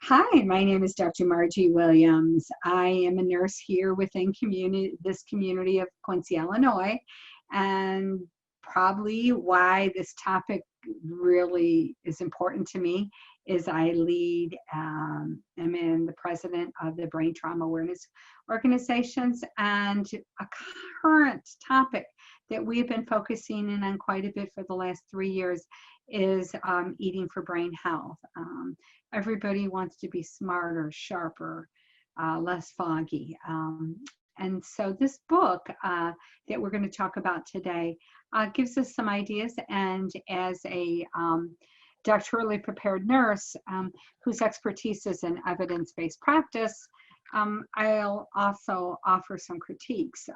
Hi, my name is Dr. Margie Williams. I am a nurse here within this community of Quincy, Illinois, and probably why this topic really is important to me is I am in the president of the Brain Trauma Awareness Organizations, and a current topic that we've been focusing in on quite a bit for the last 3 years is eating for brain health. Everybody wants to be smarter, sharper, less foggy. And so this book that we're going to talk about today gives us some ideas. And as a doctorally prepared nurse whose expertise is in evidence-based practice, I'll also offer some critiques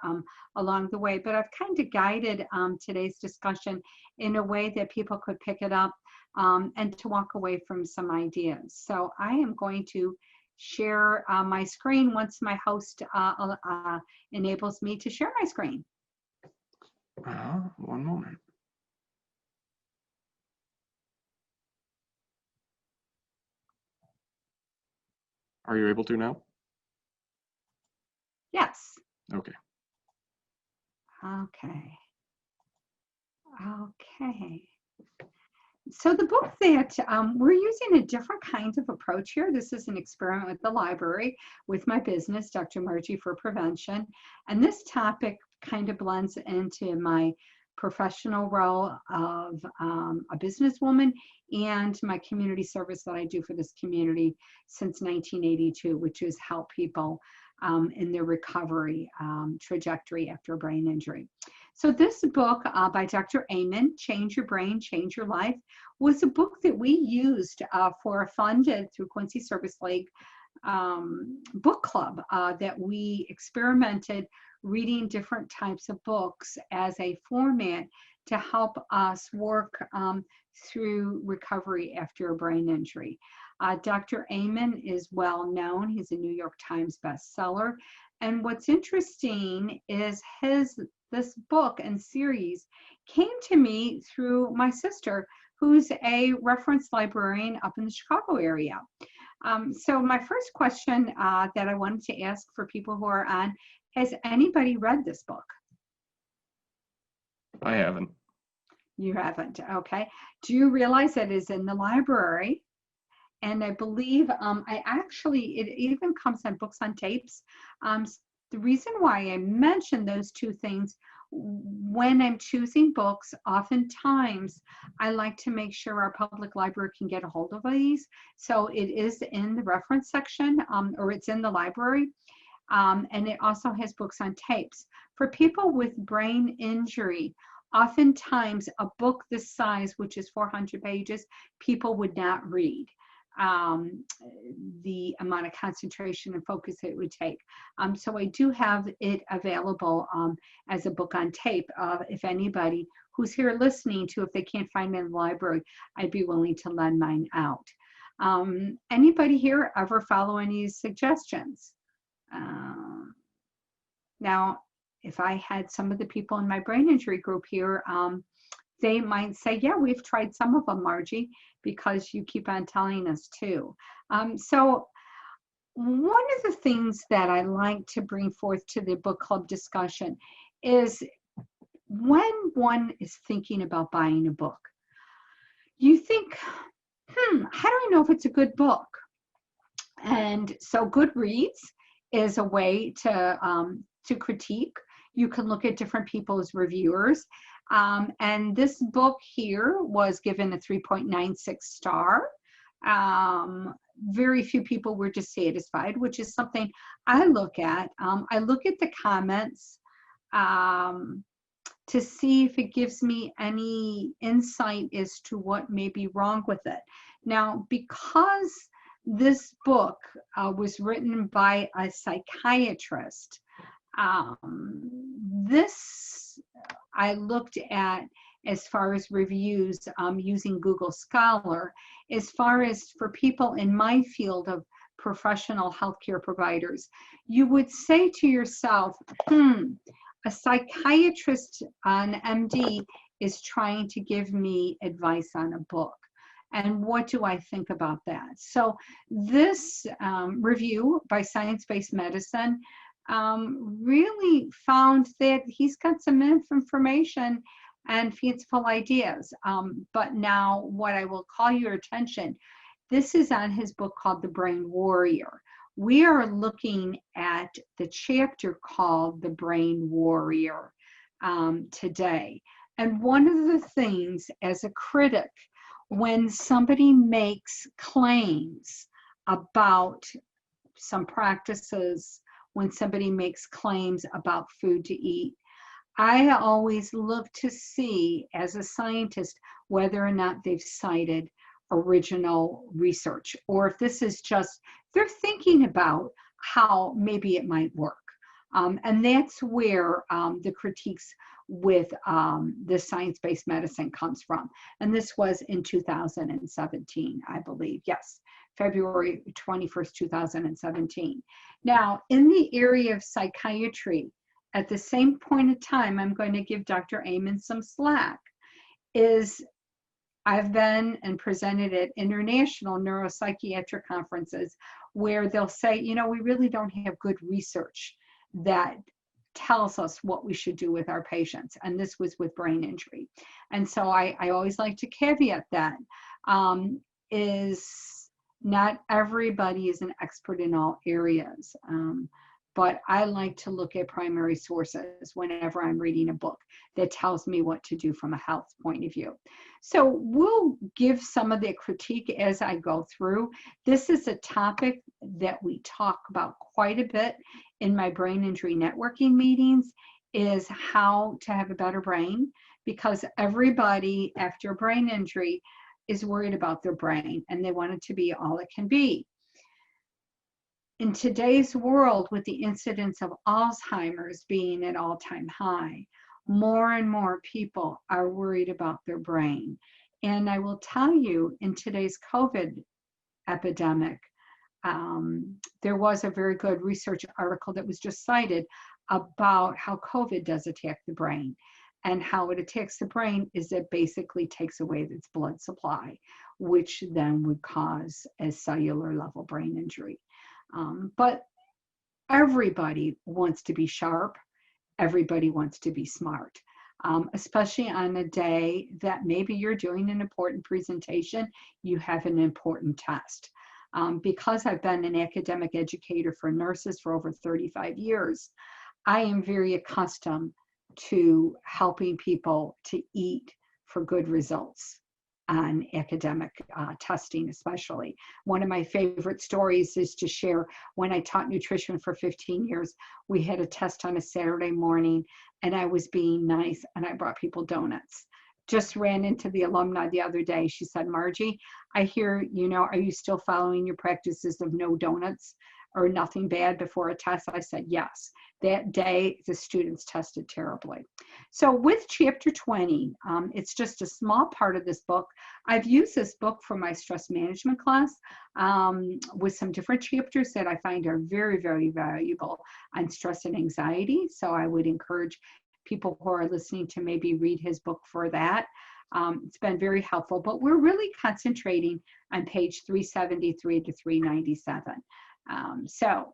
along the way. But I've kind of guided today's discussion in a way that people could pick it up and to walk away from some ideas. So I am going to share my screen once my host enables me to share my screen. One moment. Are you able to now? Yes. Okay. Okay. So the book that we're using a different kind of approach here. This is an experiment with the library with my business, Dr. Margie for Prevention. And this topic kind of blends into my professional role of a businesswoman and my community service that I do for this community since 1982, which is help people in their recovery trajectory after a brain injury. So this book by Dr. Amen, Change Your Brain, Change Your Life, was a book that we used for a funded through Quincy Service League book club that we experimented reading different types of books as a format to help us work through recovery after a brain injury. Dr. Amen is well known. He's a New York Times bestseller. And what's interesting is this book and series came to me through my sister, who's a reference librarian up in the Chicago area. So my first question that I wanted to ask for people who are on, has anybody read this book? I haven't. You haven't, okay. Do you realize that it's in the library? And I believe it even comes on books on tapes. The reason why I mention those two things, when I'm choosing books, oftentimes I like to make sure our public library can get a hold of these. So it is in the reference section, or it's in the library. And it also has books on tapes. For people with brain injury, oftentimes a book this size, which is 400 pages, people would not read. The amount of concentration and focus it would take. So I do have it available as a book on tape. If anybody who's here listening to, if they can't find it in the library, I'd be willing to lend mine out. Anybody here ever follow any suggestions? Now, if I had some of the people in my brain injury group here, they might say, yeah, we've tried some of them, Margie, because you keep on telling us too. So one of the things that I like to bring forth to the book club discussion is when one is thinking about buying a book, you think, how do I know if it's a good book? And so Goodreads is a way to critique. You can look at different people's reviewers. And this book here was given a 3.96 star. Very few people were dissatisfied, which is something I look at. I look at the comments to see if it gives me any insight as to what may be wrong with it. Now, because this book was written by a psychiatrist, this I looked at as far as reviews using Google Scholar, as far as for people in my field of professional healthcare providers, you would say to yourself, a psychiatrist, an MD, is trying to give me advice on a book. And what do I think about that? So this review by Science-Based Medicine really found that he's got some information and fanciful ideas. But now what I will call your attention, this is on his book called The Brain Warrior. We are looking at the chapter called The Brain Warrior today. And one of the things as a critic, when somebody makes claims about some practices, when somebody makes claims about food to eat, I always look to see as a scientist whether or not they've cited original research, or if this is just, they're thinking about how maybe it might work. And that's where the critiques with the science-based medicine comes from. And this was in 2017, I believe. Yes, February 21st, 2017. Now, in the area of psychiatry, at the same point in time, I'm going to give Dr. Amen some slack, is I've been and presented at international neuropsychiatric conferences where they'll say, you know, we really don't have good research that tells us what we should do with our patients. And this was with brain injury. And so I always like to caveat that is not everybody is an expert in all areas. But I like to look at primary sources whenever I'm reading a book that tells me what to do from a health point of view. So we'll give some of the critique as I go through. This is a topic that we talk about quite a bit in my brain injury networking meetings, is how to have a better brain, because everybody after brain injury is worried about their brain and they want it to be all it can be. In today's world, with the incidence of Alzheimer's being at all-time high, more and more people are worried about their brain. And I will tell you, in today's COVID epidemic, there was a very good research article that was just cited about how COVID does attack the brain. And how it attacks the brain is it basically takes away its blood supply, which then would cause a cellular level brain injury. But everybody wants to be sharp. Everybody wants to be smart, especially on a day that maybe you're doing an important presentation, you have an important test. Because I've been an academic educator for nurses for over 35 years, I am very accustomed to helping people to eat for good results on academic testing, especially. One of my favorite stories is to share when I taught nutrition for 15 years. We had a test on a Saturday morning and I was being nice and I brought people donuts. Just ran into the alumni the other day. She said, Margie, I hear, you know, are you still following your practices of no donuts or nothing bad before a test? I said, yes. That day, the students tested terribly. So with chapter 20, it's just a small part of this book. I've used this book for my stress management class with some different chapters that I find are very, very valuable on stress and anxiety. So I would encourage people who are listening to maybe read his book for that. It's been very helpful, but we're really concentrating on page 373 to 397. So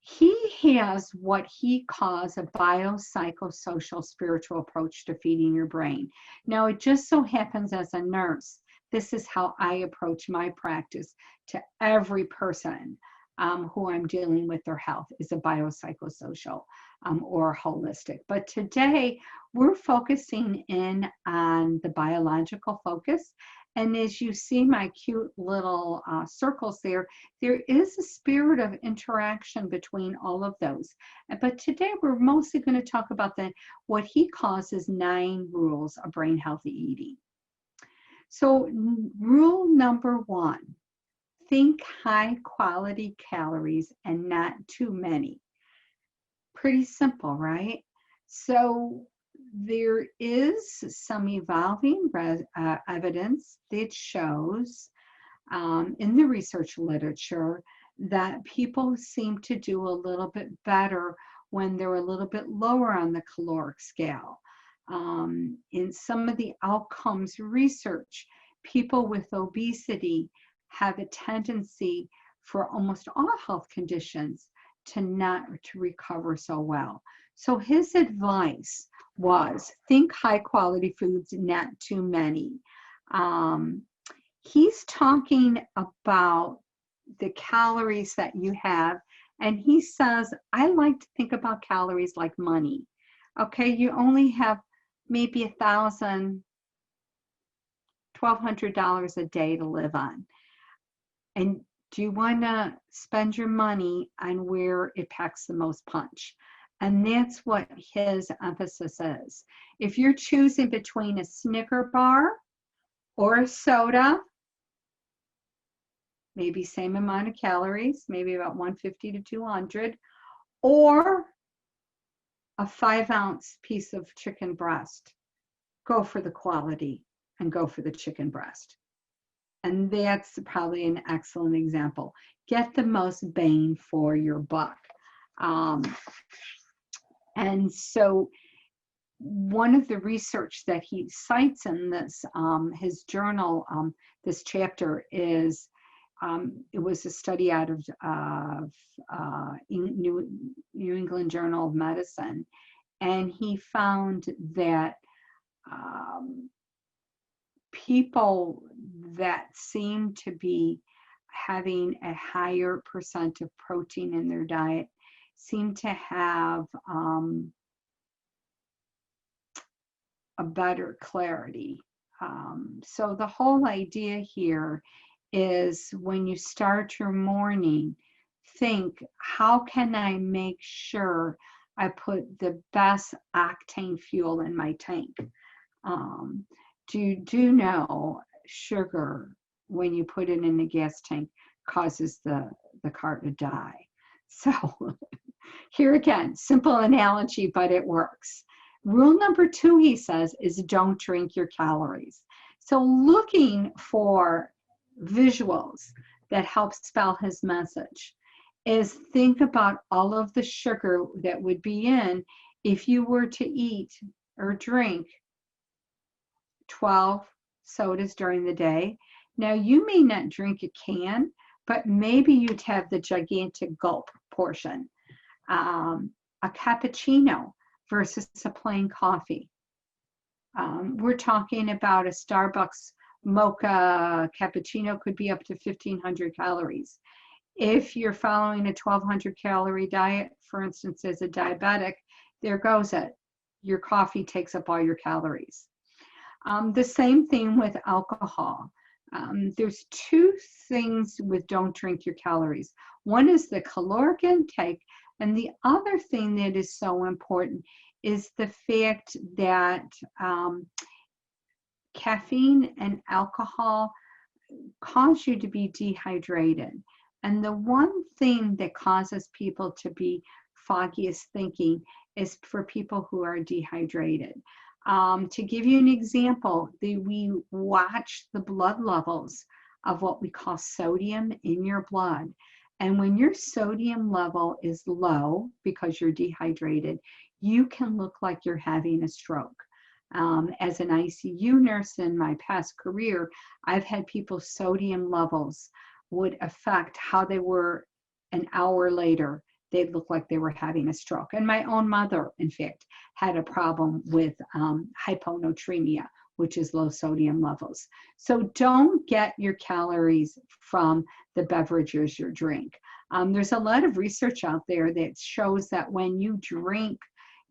he has what he calls a biopsychosocial spiritual approach to feeding your brain. Now, it just so happens as a nurse, this is how I approach my practice to every person who I'm dealing with their health, is a biopsychosocial or holistic. But today, we're focusing in on the biological focus. And as you see my cute little circles there, there is a spirit of interaction between all of those. But today we're mostly going to talk about what he calls his 9 rules of brain healthy eating. So rule number 1, think high quality calories and not too many. Pretty simple, right? So there is some evolving evidence that shows in the research literature that people seem to do a little bit better when they're a little bit lower on the caloric scale. In some of the outcomes research, people with obesity have a tendency for almost all health conditions to recover so well. So his advice was think high quality foods, not too many. He's talking about the calories that you have, and he says, I like to think about calories like money. Okay, you only have maybe $1,200 a day to live on. And do you want to spend your money on where it packs the most punch? And that's what his emphasis is. If you're choosing between a Snicker bar or a soda, maybe same amount of calories, maybe about 150 to 200, or a 5-ounce piece of chicken breast, go for the quality and go for the chicken breast. And that's probably an excellent example. Get the most bang for your buck. And so one of the research that he cites in this, his journal, this chapter is, it was a study out of New England Journal of Medicine. And he found that people that seem to be having a higher percent of protein in their diet seem to have a better clarity. So the whole idea here is when you start your morning, think, how can I make sure I put the best octane fuel in my tank? Do know sugar, when you put it in the gas tank, causes the car to die. So here again, simple analogy, but it works. Rule number 2, he says, is don't drink your calories. So looking for visuals that help spell his message is think about all of the sugar that would be in if you were to eat or drink 12 sodas during the day. Now, you may not drink a can, but maybe you'd have the gigantic gulp portion. A cappuccino versus a plain coffee. We're talking about a Starbucks mocha cappuccino could be up to 1,500 calories. If you're following a 1,200 calorie diet, for instance, as a diabetic, there goes it. Your coffee takes up all your calories. The same thing with alcohol. There's 2 things with don't drink your calories. One is the caloric intake, and the other thing that is so important is the fact that caffeine and alcohol cause you to be dehydrated. And the one thing that causes people to be foggiest thinking is for people who are dehydrated. To give you an example, we watch the blood levels of what we call sodium in your blood. And when your sodium level is low because you're dehydrated, you can look like you're having a stroke. As an ICU nurse in my past career, I've had people's sodium levels would affect how they were an hour later. They'd look like they were having a stroke. And my own mother, in fact, had a problem with hyponatremia, which is low sodium levels. So don't get your calories from the beverages you drink. There's a lot of research out there that shows that when you drink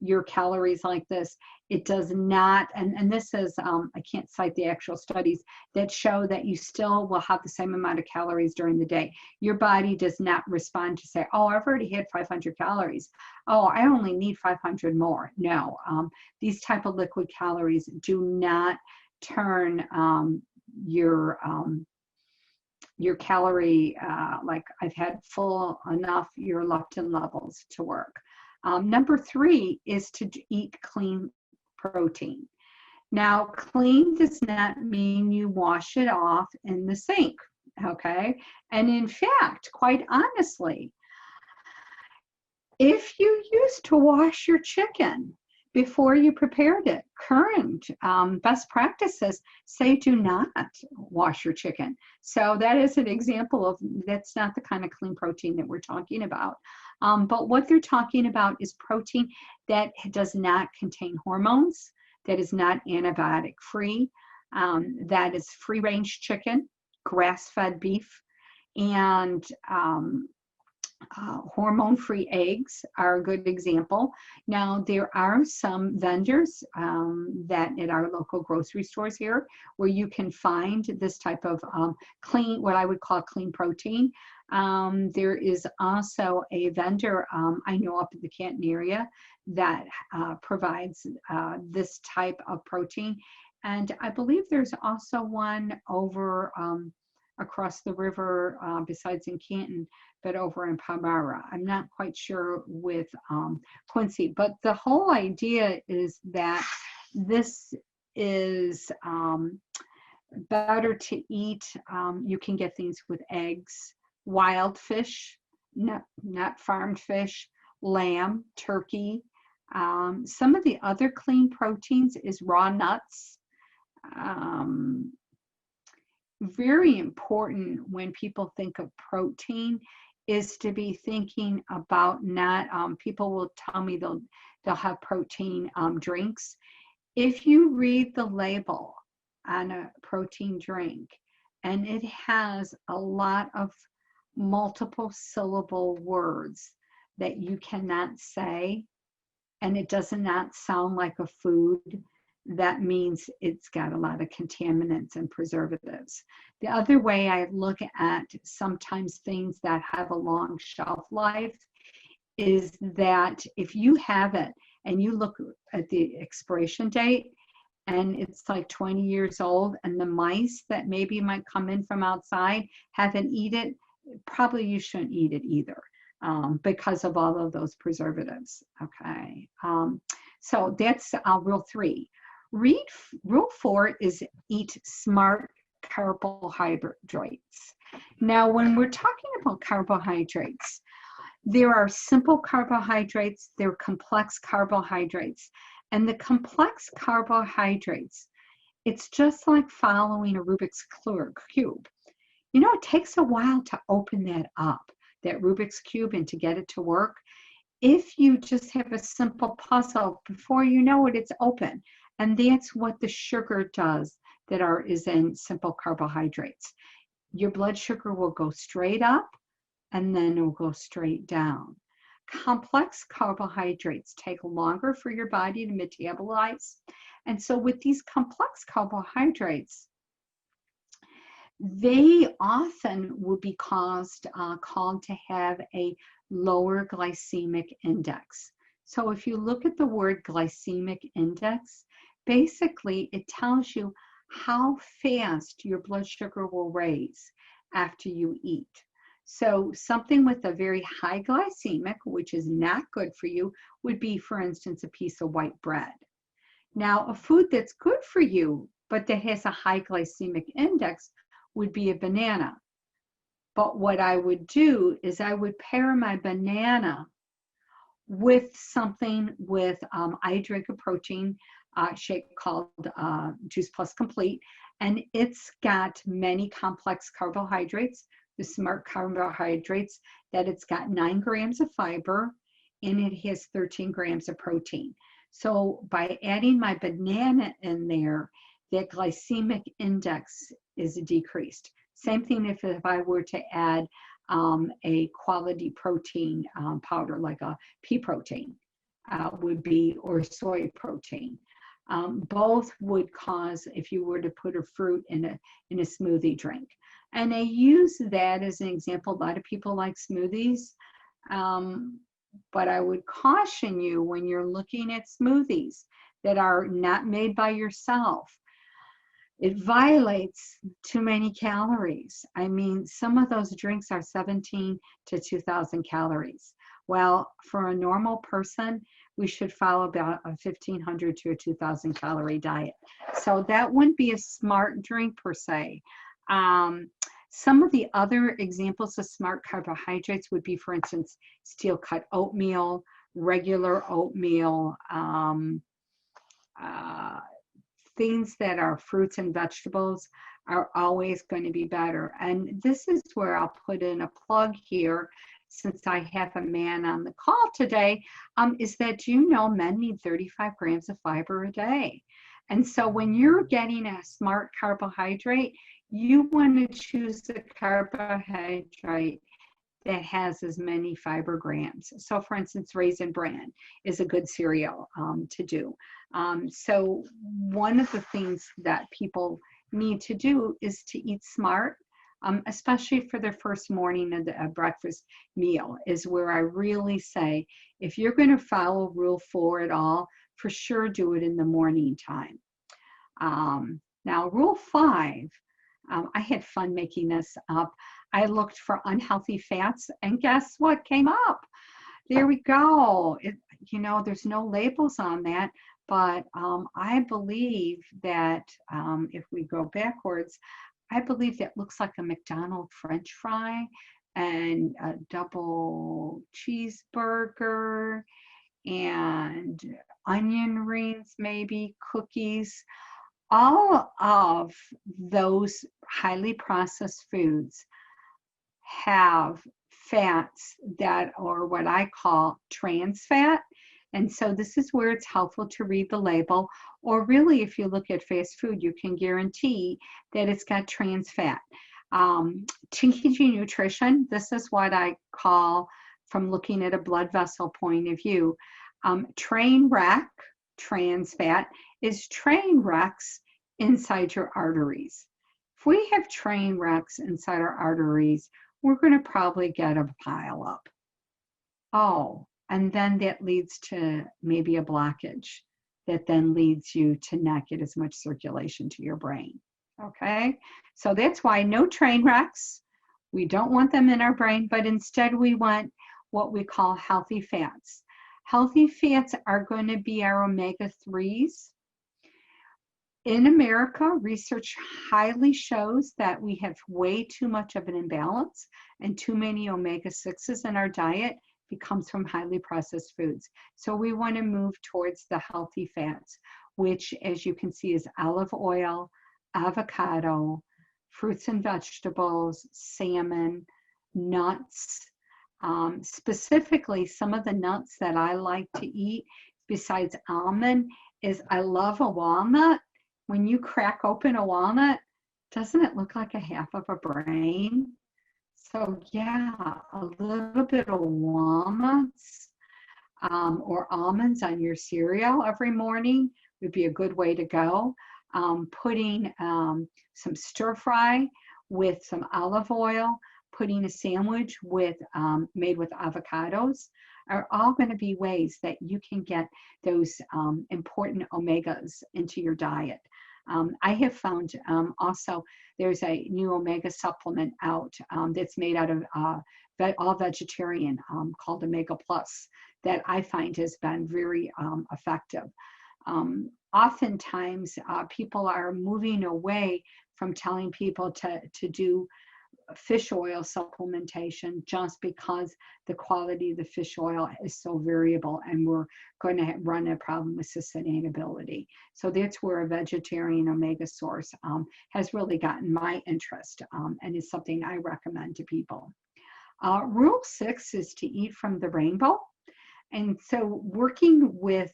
your calories like this, it does not, and this is, I can't cite the actual studies that show that you still will have the same amount of calories during the day. Your body does not respond to say, oh, I've already hit 500 calories. Oh, I only need 500 more. No, these type of liquid calories do not turn your calorie, like I've had full enough, your leptin levels to work. Number 3 is to eat clean protein. Now, clean does not mean you wash it off in the sink, okay? And in fact, quite honestly, if you used to wash your chicken before you prepared it. Current best practices say do not wash your chicken. So that is an example of, that's not the kind of clean protein that we're talking about. But what they're talking about is protein that does not contain hormones, that is not antibiotic free, that is free range chicken, grass-fed beef, and hormone-free eggs are a good example. Now, there are some vendors that at our local grocery stores here where you can find this type of clean, what I would call clean protein. There is also a vendor I know up in the Canton area that provides this type of protein. And I believe there's also one over across the river besides in Canton, but over in Palmyra. I'm not quite sure with Quincy, but the whole idea is that this is better to eat. You can get things with eggs, wild fish, not farmed fish, lamb, turkey. Some of the other clean proteins is raw nuts. Very important when people think of protein is to be thinking about not, people will tell me they'll have protein drinks. If you read the label on a protein drink and it has a lot of multiple syllable words that you cannot say, and it does not sound like a food, that means it's got a lot of contaminants and preservatives. The other way I look at sometimes things that have a long shelf life is that if you have it and you look at the expiration date and it's like 20 years old and the mice that maybe might come in from outside haven't eaten it, probably you shouldn't eat it either because of all of those preservatives, okay? So that's rule 3. Rule 4 is eat smart carbohydrates. Now, when we're talking about carbohydrates, there are simple carbohydrates, there are complex carbohydrates. And the complex carbohydrates, it's just like following a Rubik's cube. You know, it takes a while to open that up, that Rubik's cube, and to get it to work. If you just have a simple puzzle, before you know it, it's open. And that's what the sugar does that is in simple carbohydrates. Your blood sugar will go straight up and then it will go straight down. Complex carbohydrates take longer for your body to metabolize. And so with these complex carbohydrates, they often will be called to have a lower glycemic index. So if you look at the word glycemic index, basically it tells you how fast your blood sugar will raise after you eat. So something with a very high glycemic, which is not good for you, would be, for instance, a piece of white bread. Now, a food that's good for you, but that has a high glycemic index, would be a banana. But what I would do is I would pair my banana with something with, I drink a protein shake called Juice Plus Complete, and it's got many complex carbohydrates, the smart carbohydrates, that it's got 9 grams of fiber and it has 13 grams of protein. So by adding my banana in there, that glycemic index is decreased. Same thing if I were to add a quality protein powder, like a pea protein would be, or soy protein. Both would cause, if you were to put a fruit in a smoothie drink. And I use that as an example. A lot of people like smoothies, but I would caution you when you're looking at smoothies that are not made by yourself, it violates too many calories. I mean, some of those drinks are 17 to 2,000 calories. Well, for a normal person, we should follow about a 1,500 to a 2,000 calorie diet. So that wouldn't be a smart drink per se. Some of the other examples of smart carbohydrates would be, for instance, steel cut oatmeal, regular oatmeal, things that are fruits and vegetables are always going to be better. And this is where I'll put in a plug here, since I have a man on the call today, is that men need 35 grams of fiber a day. And so when you're getting a smart carbohydrate, you want to choose a carbohydrate that has as many fiber grams. So for instance, Raisin Bran is a good cereal to do. So one of the things that people need to do is to eat smart, especially for their first morning of the breakfast meal, is where I really say, if you're going to follow Rule 4 at all, for sure do it in the morning time. Now, Rule 5, I had fun making this up. I looked for unhealthy fats, and guess what came up? There we go. There's no labels on that, but I believe that if we go backwards, I believe that looks like a McDonald's French fry and a double cheeseburger and onion rings, maybe cookies. All of those highly processed foods have fats that are what I call trans fat. And so this is where it's helpful to read the label, or really if you look at fast food, you can guarantee that it's got trans fat. TKG nutrition, this is what I call, from looking at a blood vessel point of view, train wreck, trans fat, is train wrecks inside your arteries. If we have train wrecks inside our arteries, we're going to probably get a pile up. Oh, and then that leads to maybe a blockage that then leads you to not get as much circulation to your brain. Okay, so that's why no train wrecks. We don't want them in our brain, but instead we want what we call healthy fats. Healthy fats are going to be our omega-3s. In America, research highly shows that we have way too much of an imbalance, and too many omega-6s in our diet comes from highly processed foods. So we want to move towards the healthy fats, which, as you can see, is olive oil, avocado, fruits and vegetables, salmon, nuts. Specifically, some of the nuts that I like to eat besides almond is I love a walnut. When you crack open a walnut, doesn't it look like a half of a brain? So yeah, a little bit of walnuts or almonds on your cereal every morning would be a good way to go. Putting some stir fry with some olive oil, putting a sandwich with made with avocados are all going to be ways that you can get those important omegas into your diet. I have found also there's a new omega supplement out that's made out of all vegetarian called Omega Plus that I find has been very effective. Oftentimes people are moving away from telling people to do fish oil supplementation just because the quality of the fish oil is so variable, and we're going to run a problem with sustainability. So that's where a vegetarian omega source has really gotten my interest and is something I recommend to people. Rule 6 is to eat from the rainbow. And so working with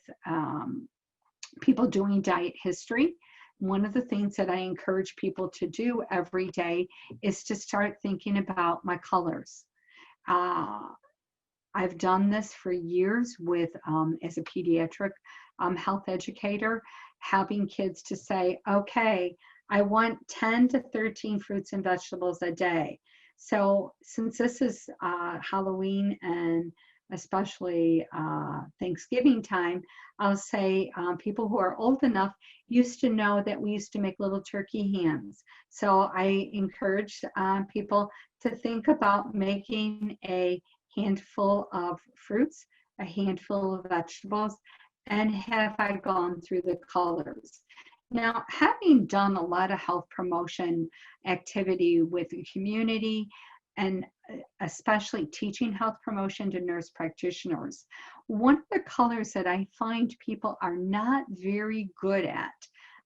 people doing diet history, one of the things that I encourage people to do every day is to start thinking about my colors. I've done this for years with, as a pediatric health educator, having kids to say, okay, I want 10 to 13 fruits and vegetables a day. So since this is Halloween and especially Thanksgiving time, I'll say people who are old enough used to know that we used to make little turkey hams. So I encourage people to think about making a handful of fruits, a handful of vegetables, and have I gone through the colors. Now, having done a lot of health promotion activity with the community, and especially teaching health promotion to nurse practitioners. One of the colors that I find people are not very good at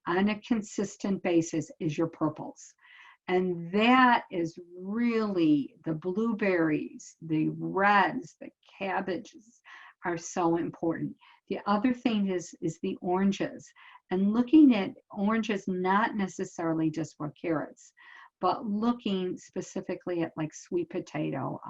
on a consistent basis is your purples. And that is really the blueberries, the reds, the cabbages are so important. The other thing is the oranges, and looking at oranges, not necessarily just for carrots, but looking specifically at like sweet potato,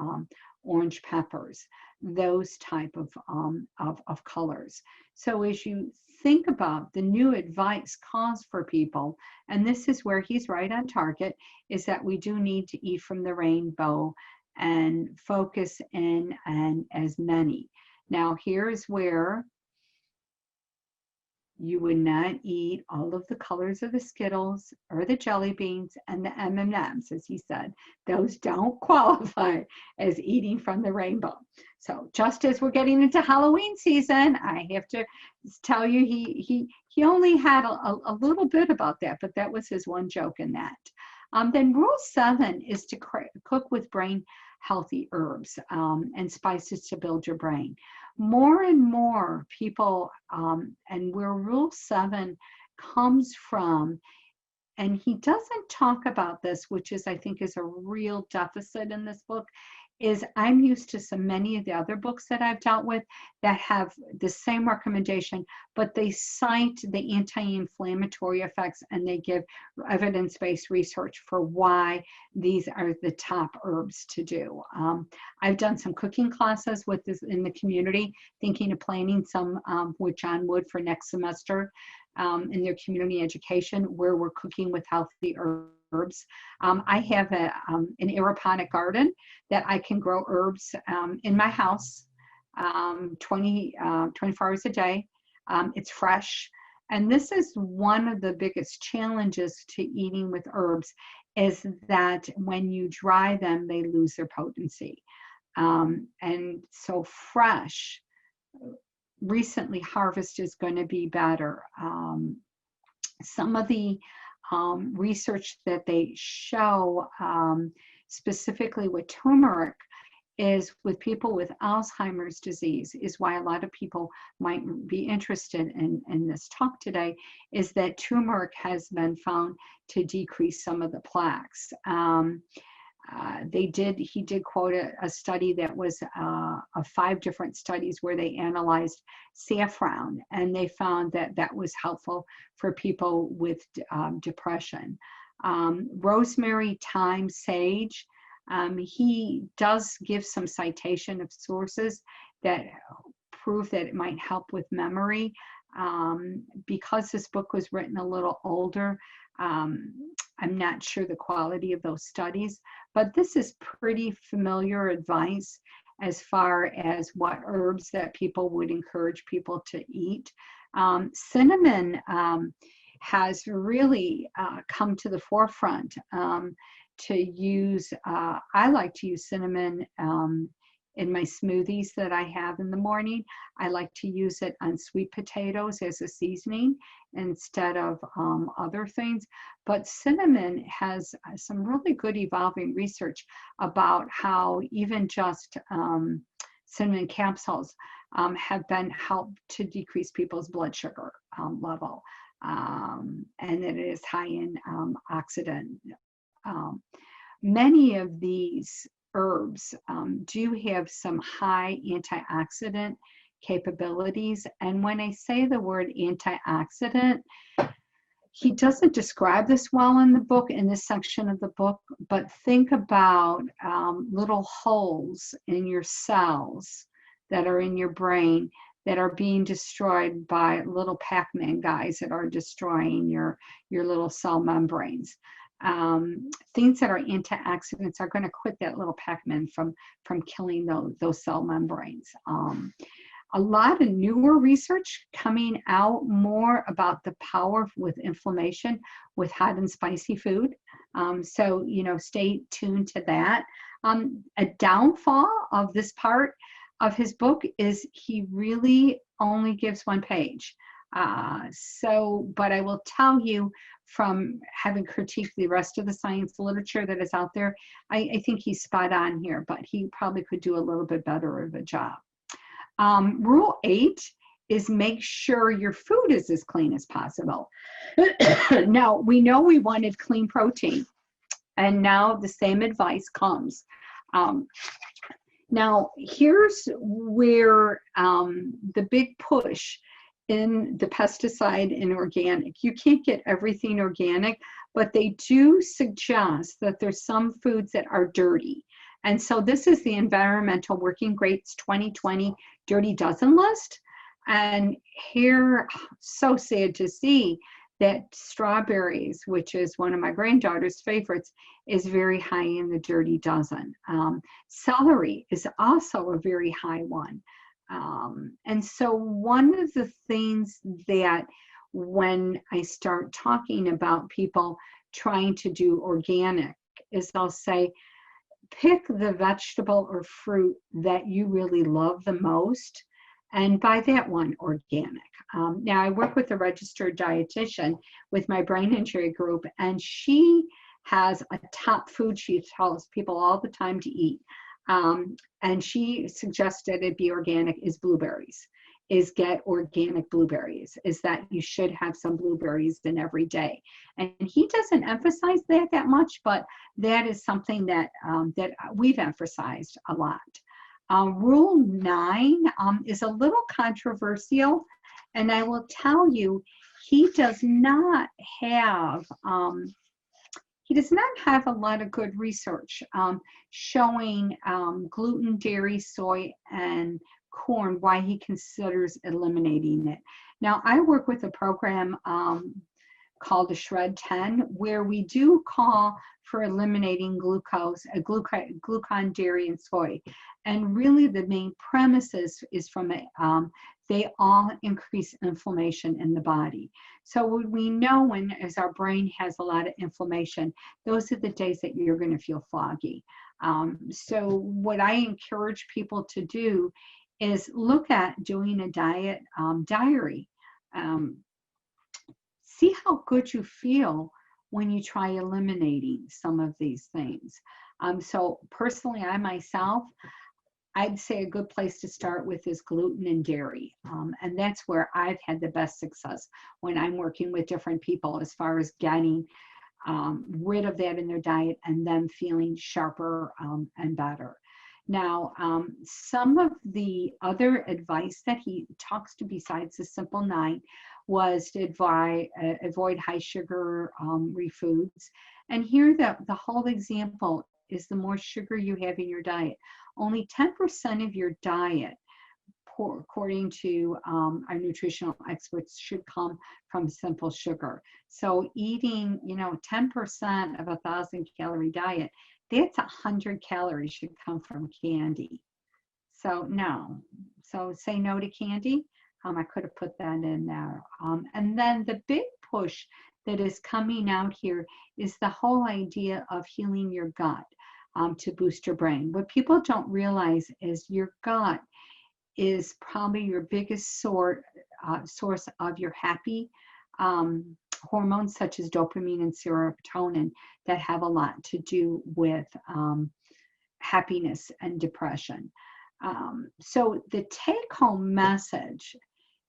orange peppers, those type of colors. So as you think about the new advice calls for people, and this is where he's right on target, is that we do need to eat from the rainbow and focus in on as many. Now here's where you would not eat all of the colors of the Skittles or the jelly beans and the M&Ms, as he said. Those don't qualify as eating from the rainbow. So just as we're getting into Halloween season, I have to tell you, he only had a little bit about that, but that was his one joke in that. Then rule 7 is to cook with brain healthy herbs and spices to build your brain. More and more people, and where rule 7 comes from, and he doesn't talk about this, which is, I think, is a real deficit in this book, is I'm used to so many of the other books that I've dealt with that have the same recommendation, but they cite the anti-inflammatory effects and they give evidence-based research for why these are the top herbs to do. I've done some cooking classes with this in the community, thinking of planning some with John Wood for next semester in their community education, where we're cooking with healthy herbs. I have an aeroponic garden that I can grow herbs in my house 24 hours a day. It's fresh. And this is one of the biggest challenges to eating with herbs, is that when you dry them, they lose their potency. And so fresh, recently harvested is going to be better. Some of the research that they show specifically with turmeric is with people with Alzheimer's disease, is why a lot of people might be interested in this talk today, is that turmeric has been found to decrease some of the plaques. He did quote a study that was of 5 different studies where they analyzed saffron, and they found that that was helpful for people with depression. Rosemary, thyme, sage, he does give some citation of sources that prove that it might help with memory. Because this book was written a little older, I'm not sure the quality of those studies, but this is pretty familiar advice as far as what herbs that people would encourage people to eat. Cinnamon has really come to the forefront to use. I like to use cinnamon in my smoothies that I have in the morning. I like to use it on sweet potatoes as a seasoning instead of other things. But cinnamon has some really good evolving research about how even just cinnamon capsules have been helped to decrease people's blood sugar level, and that it is high in oxidant. Many of these herbs do have some high antioxidant capabilities. And when I say the word antioxidant, he doesn't describe this well in the book, in this section of the book, but think about little holes in your cells that are in your brain that are being destroyed by little Pac-Man guys that are destroying your little cell membranes. Things that are antioxidants are going to quit that little Pac-Man from killing those cell membranes. A lot of newer research coming out more about the power with inflammation with hot and spicy food. So, stay tuned to that. A downfall of this part of his book is he really only gives 1 page. But I will tell you from having critiqued the rest of the science literature that is out there, I think he's spot on here, but he probably could do a little bit better of a job. Rule 8 is make sure your food is as clean as possible. Now, we know we wanted clean protein, and now the same advice comes. Now, here's where the big push in the pesticide and organic. You can't get everything organic, but they do suggest that there's some foods that are dirty. And so this is the Environmental Working Groups 2020 Dirty Dozen list. And here, so sad to see that strawberries, which is one of my granddaughter's favorites, is very high in the dirty dozen. Celery is also a very high one. And so one of the things that when I start talking about people trying to do organic is I'll say, pick the vegetable or fruit that you really love the most and buy that one organic. Now I work with a registered dietitian with my brain injury group, and she has a top food she tells people all the time to eat. And she suggested it be organic is blueberries, is get organic blueberries, is that you should have some blueberries in every day. And he doesn't emphasize that much, but that is something that, that we've emphasized a lot. Rule 9 is a little controversial, and I will tell you, he does not have a lot of good research showing gluten, dairy, soy, and corn, why he considers eliminating it. Now, I work with a program called the Shred 10, where we do call for eliminating glucon, dairy, and soy. And really the main premise is from they all increase inflammation in the body. So we know as our brain has a lot of inflammation, those are the days that you're going to feel foggy. So what I encourage people to do is look at doing a diet diary. See how good you feel when you try eliminating some of these things. So personally, I'd say a good place to start with is gluten and dairy. And that's where I've had the best success when I'm working with different people as far as getting rid of that in their diet and them feeling sharper and better. Now, some of the other advice that he talks to besides the simple 9 was to avoid high sugar foods. And here the whole example is the more sugar you have in your diet. Only 10% of your diet, according to our nutritional experts, should come from simple sugar. So eating, 10% of 1,000-calorie diet, that's 100 calories should come from candy. So no. So say no to candy. I could have put that in there. And then the big push that is coming out here is the whole idea of healing your gut to boost your brain. What people don't realize is your gut is probably your biggest source of your happy hormones such as dopamine and serotonin that have a lot to do with happiness and depression. So the take-home message,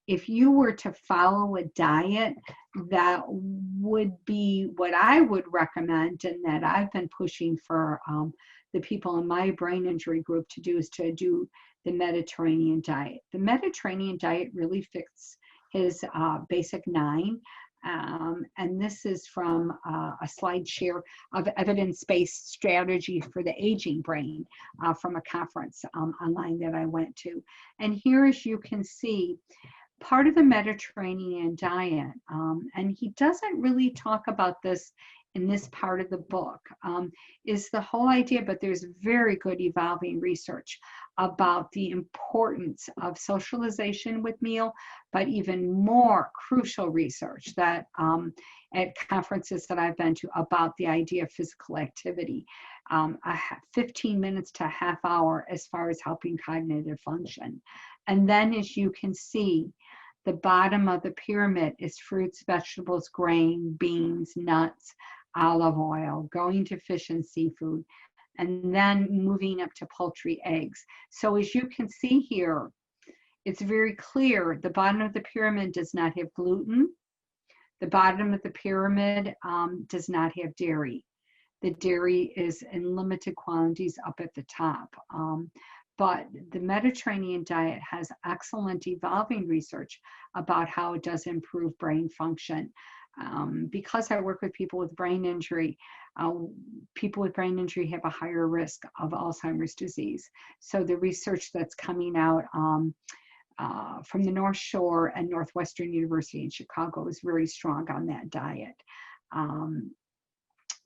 if you were to follow a diet, that would be what I would recommend, and that I've been pushing for the people in my brain injury group to do, is to do the Mediterranean diet. The Mediterranean diet really fits his basic 9. And this is from a slide share of evidence-based strategy for the aging brain from a conference online that I went to. And here, as you can see, part of the Mediterranean diet, and he doesn't really talk about this in this part of the book, is the whole idea, but there's very good evolving research about the importance of socialization with meal, but even more crucial research that at conferences that I've been to about the idea of physical activity, 15 minutes to a half hour as far as helping cognitive function. And then, as you can see, The bottom of the pyramid is fruits, vegetables, grain, beans, nuts, olive oil, going to fish and seafood, and then moving up to poultry, eggs. So as you can see here, it's very clear the bottom of the pyramid does not have gluten. The bottom of the pyramid does not have dairy. The dairy is in limited quantities up at the top. But the Mediterranean diet has excellent evolving research about how it does improve brain function. Because I work with people with brain injury have a higher risk of Alzheimer's disease. So the research that's coming out from the North Shore and Northwestern University in Chicago is very strong on that diet.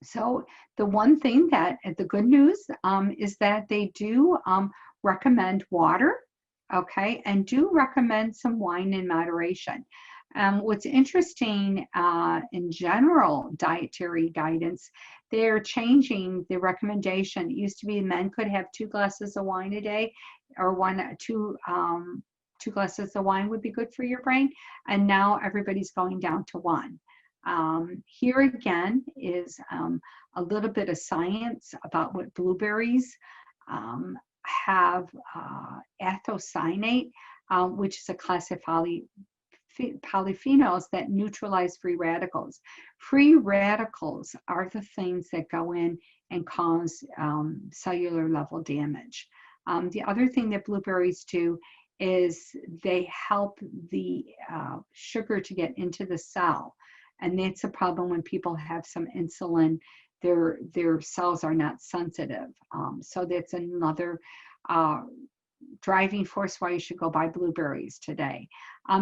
So the one thing the good news is that they do recommend water, okay, and do recommend some wine in moderation. What's interesting in general dietary guidance, they're changing the recommendation. It used to be men could have 2 glasses of wine a day, or 2 glasses of wine would be good for your brain, and now everybody's going down to 1. Here again is a little bit of science about what blueberries have anthocyanate, which is a class of polyphenols that neutralize free radicals. Free radicals are the things that go in and cause cellular level damage. The other thing that blueberries do is they help the sugar to get into the cell. And that's a problem when people have some insulin, their cells are not sensitive. So that's another driving force why you should go buy blueberries today.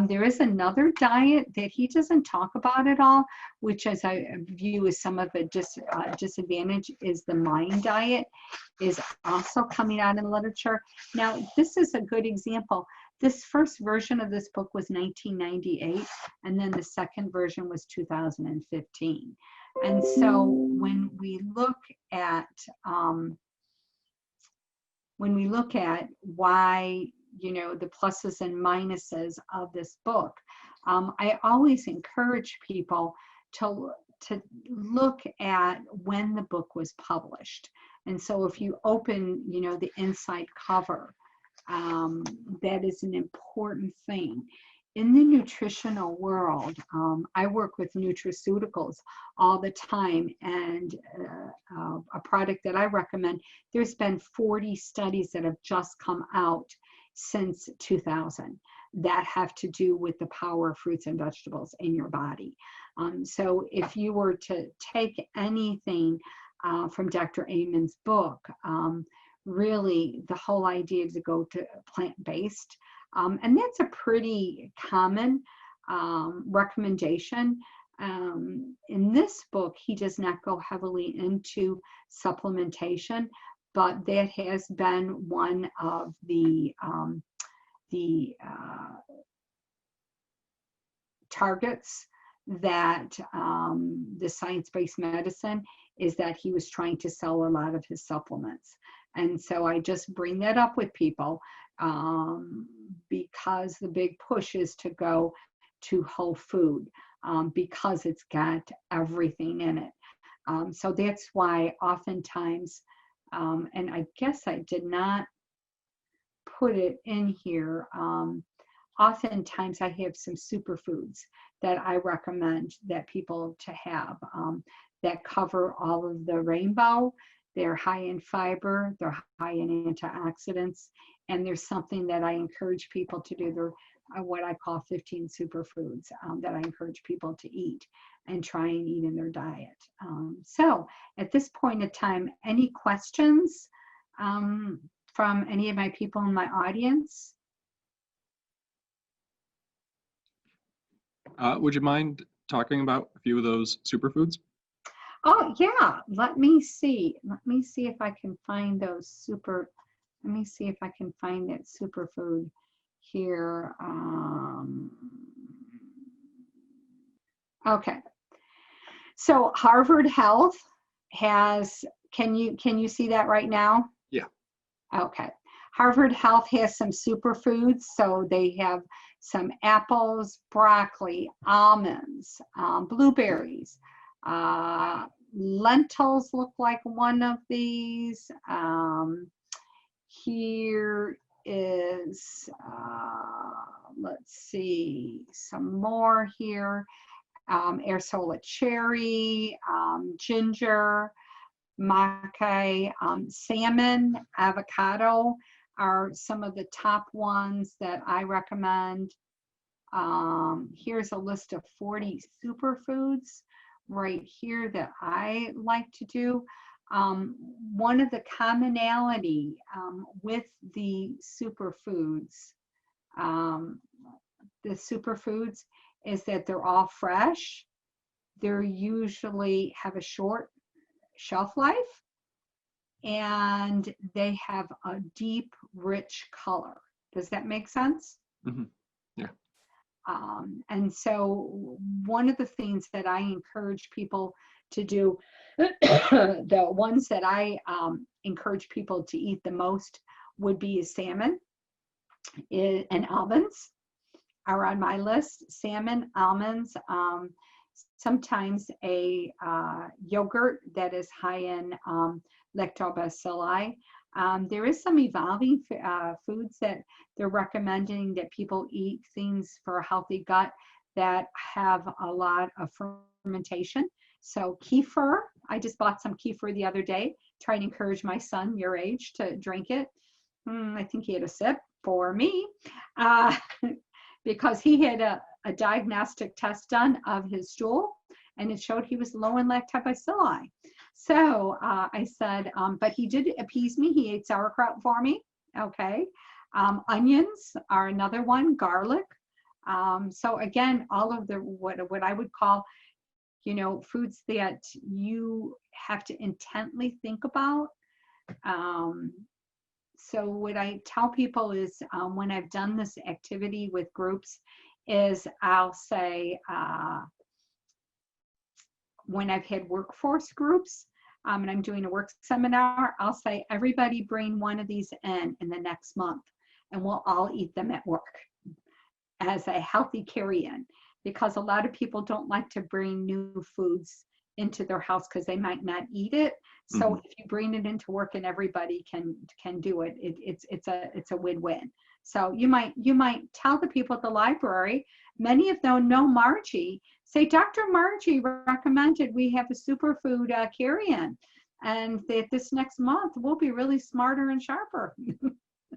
There is another diet that he doesn't talk about at all, which as I view as some of a disadvantage, is the mind diet, is also coming out in literature. Now, this is a good example. This first version of this book was 1998, and then the second version was 2015. And so when we look at why, the pluses and minuses of this book, I always encourage people to look at when the book was published. And so if you open, the inside cover, that is an important thing. In the nutritional world, I work with nutraceuticals all the time, and a product that I recommend, there's been 40 studies that have just come out since 2000 that have to do with the power of fruits and vegetables in your body. So if you were to take anything from Dr. Amen's book, really the whole idea is to go to plant-based. And that's a pretty common recommendation. In this book, he does not go heavily into supplementation, but that has been one of the targets that the science-based medicine is, that he was trying to sell a lot of his supplements. And so I just bring that up with people because the big push is to go to whole food because it's got everything in it. So that's why oftentimes, and I guess I did not put it in here, oftentimes I have some superfoods that I recommend that people to have that cover all of the rainbow. They're high in fiber, they're high in antioxidants, and there's something that I encourage people to do. They're what I call 15 superfoods that I encourage people to eat and try and eat in their diet. So at this point in time, any questions from any of my people in my audience? Would you mind talking about a few of those superfoods? Oh yeah, let me see if I can find those let me see if I can find that superfood here. Okay, so Harvard Health has, can you see that right now? Yeah. Okay, Harvard Health has some superfoods, so they have some apples, broccoli, almonds, blueberries. Lentils look like one of these. Here is, let's see, some more here. Airsola cherry, ginger, maca, salmon, avocado are some of the top ones that I recommend. Here's a list of 40 superfoods right here that I like to do. One of the commonality with the superfoods is that they're all fresh. They're usually have a short shelf life, and they have a deep, rich color. Does that make sense? Mm-hmm. Yeah. And so one of the things that I encourage people to do, the ones that I encourage people to eat the most would be salmon and almonds are on my list. Salmon, almonds, sometimes a yogurt that is high in lactobacilli. There is some evolving foods that they're recommending that people eat, things for a healthy gut that have a lot of fermentation. So kefir, I just bought some kefir the other day, trying to encourage my son, your age, to drink it. I think he had a sip for me because he had a diagnostic test done of his stool, and it showed he was low in lactobacilli. So I said, but he did appease me. He ate sauerkraut for me. Okay. Onions are another one, garlic. So again, all of the, what I would call, foods that you have to intently think about. So what I tell people is when I've done this activity with groups is I'll say, when I've had workforce groups and I'm doing a work seminar, I'll say, everybody bring one of these in the next month, and we'll all eat them at work as a healthy carry-in, because a lot of people don't like to bring new foods into their house because they might not eat it. So if you bring it into work and everybody can do it, it's a win-win. So you might tell the people at the library, many of them know Margie, say, Dr. Margie recommended we have a superfood carry-in, and that this next month we'll be really smarter and sharper.